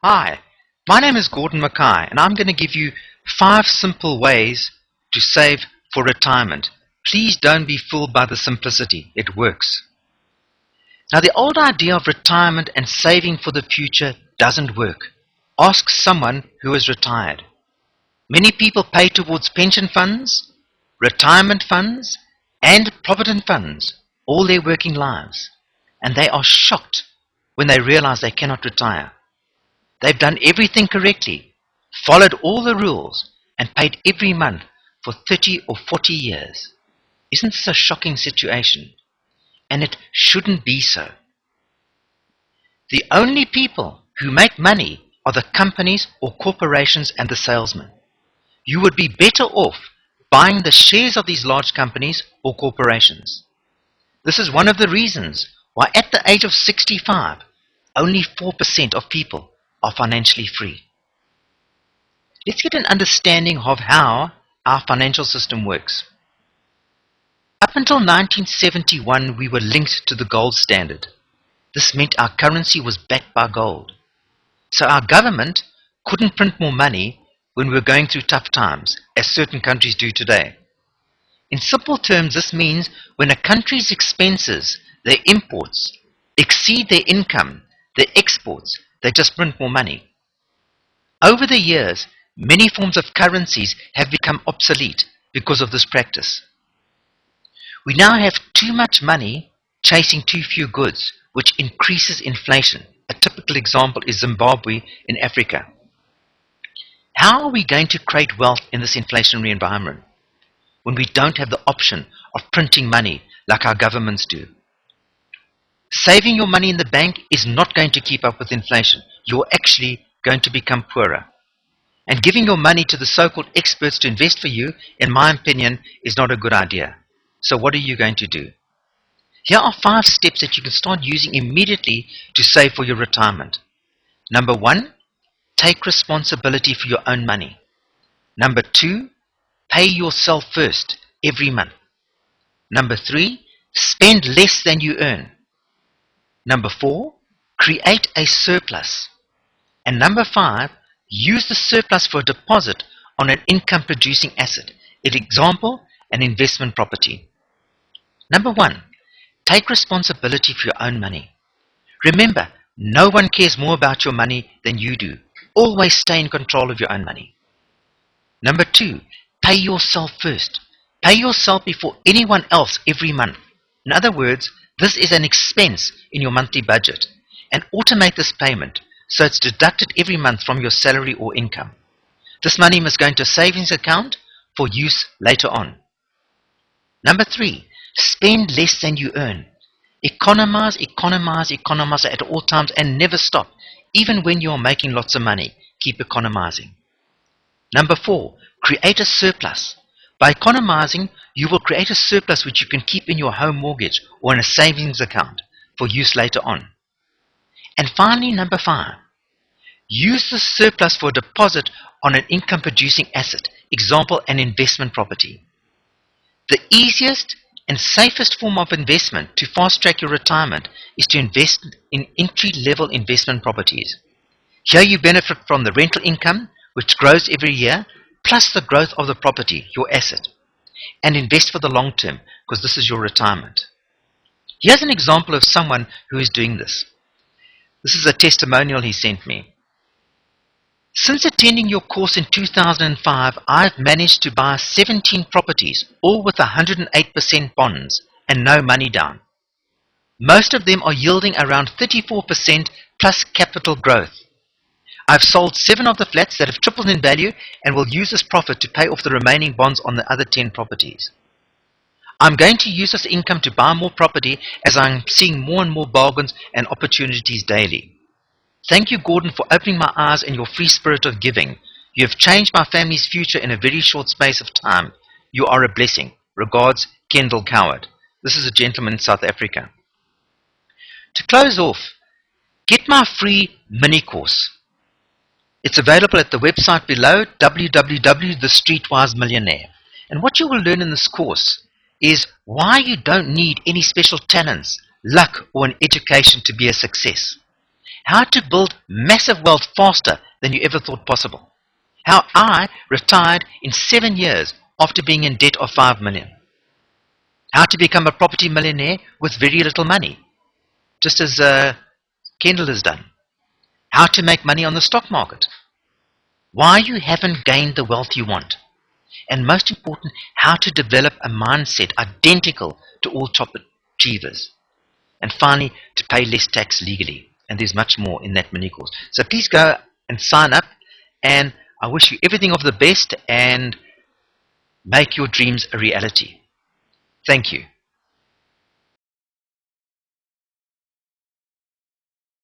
Hi, my name is Gordon Mackay, and I'm going to give you 5 simple ways to save for retirement. Please don't be fooled by the simplicity. It works. Now, the old idea of retirement and saving for the future doesn't work. Ask someone who is retired. Many people pay towards pension funds, retirement funds, and provident funds all their working lives, and they are shocked when they realize they cannot retire. They've done everything correctly, followed all the rules, and paid every month for 30 or 40 years. Isn't this a shocking situation? And it shouldn't be so. The only people who make money are the companies or corporations and the salesmen. You would be better off buying the shares of these large companies or corporations. This is one of the reasons why at the age of 65, only 4% of people are financially free. Let's get an understanding of how our financial system works. Up until 1971, we were linked to the gold standard. This meant our currency was backed by gold. So our government couldn't print more money when we were going through tough times, as certain countries do today. In simple terms, this means when a country's expenses, their imports, exceed their income, their exports, they just print more money. Over the years, many forms of currencies have become obsolete because of this practice. We now have too much money chasing too few goods, which increases inflation. A typical example is Zimbabwe in Africa. How are we going to create wealth in this inflationary environment when we don't have the option of printing money like our governments do? Saving your money in the bank is not going to keep up with inflation. You're actually going to become poorer. And giving your money to the so-called experts to invest for you, in my opinion, is not a good idea. So what are you going to do? Here are 5 steps that you can start using immediately to save for your retirement. Number 1, take responsibility for your own money. Number 2, pay yourself first every month. Number 3, spend less than you earn. Number 4, create a surplus. And number 5, use the surplus for a deposit on an income-producing asset. An example, an investment property. Number 1, take responsibility for your own money. Remember, no one cares more about your money than you do. Always stay in control of your own money. Number 2, pay yourself first. Pay yourself before anyone else every month. In other words, this is an expense in your monthly budget, and automate this payment so it's deducted every month from your salary or income. This money must go into a savings account for use later on. Number 3, spend less than you earn. Economize, economize, economize at all times and never stop. Even when you're making lots of money, keep economizing. Number 4, create a surplus. By economizing, you will create a surplus which you can keep in your home mortgage or in a savings account for use later on. And finally, number 5, use the surplus for a deposit on an income-producing asset, example, an investment property. The easiest and safest form of investment to fast-track your retirement is to invest in entry-level investment properties. Here you benefit from the rental income, which grows every year, plus the growth of the property, your asset. And invest for the long term, because this is your retirement. Here's an example of someone who is doing this. This is a testimonial he sent me. Since attending your course in 2005, I've managed to buy 17 properties, all with 108% bonds and no money down. Most of them are yielding around 34% plus capital growth. I've sold 7 of the flats that have tripled in value and will use this profit to pay off the remaining bonds on the other 10 properties. I'm going to use this income to buy more property as I'm seeing more and more bargains and opportunities daily. Thank you, Gordon, for opening my eyes and your free spirit of giving. You have changed my family's future in a very short space of time. You are a blessing. Regards, Kendall Coward. This is a gentleman in South Africa. To close off, get my free mini course. It's available at the website below, www.thestreetwisemillionaire. And what you will learn in this course is why you don't need any special talents, luck, or an education to be a success. How to build massive wealth faster than you ever thought possible. How I retired in 7 years after being in debt of 5 million. How to become a property millionaire with very little money, just as Kendall has done. How to make money on the stock market. Why you haven't gained the wealth you want. And most important, how to develop a mindset identical to all top achievers. And finally, to pay less tax legally. And there's much more in that mini course. So please go and sign up, and I wish you everything of the best and make your dreams a reality. Thank you.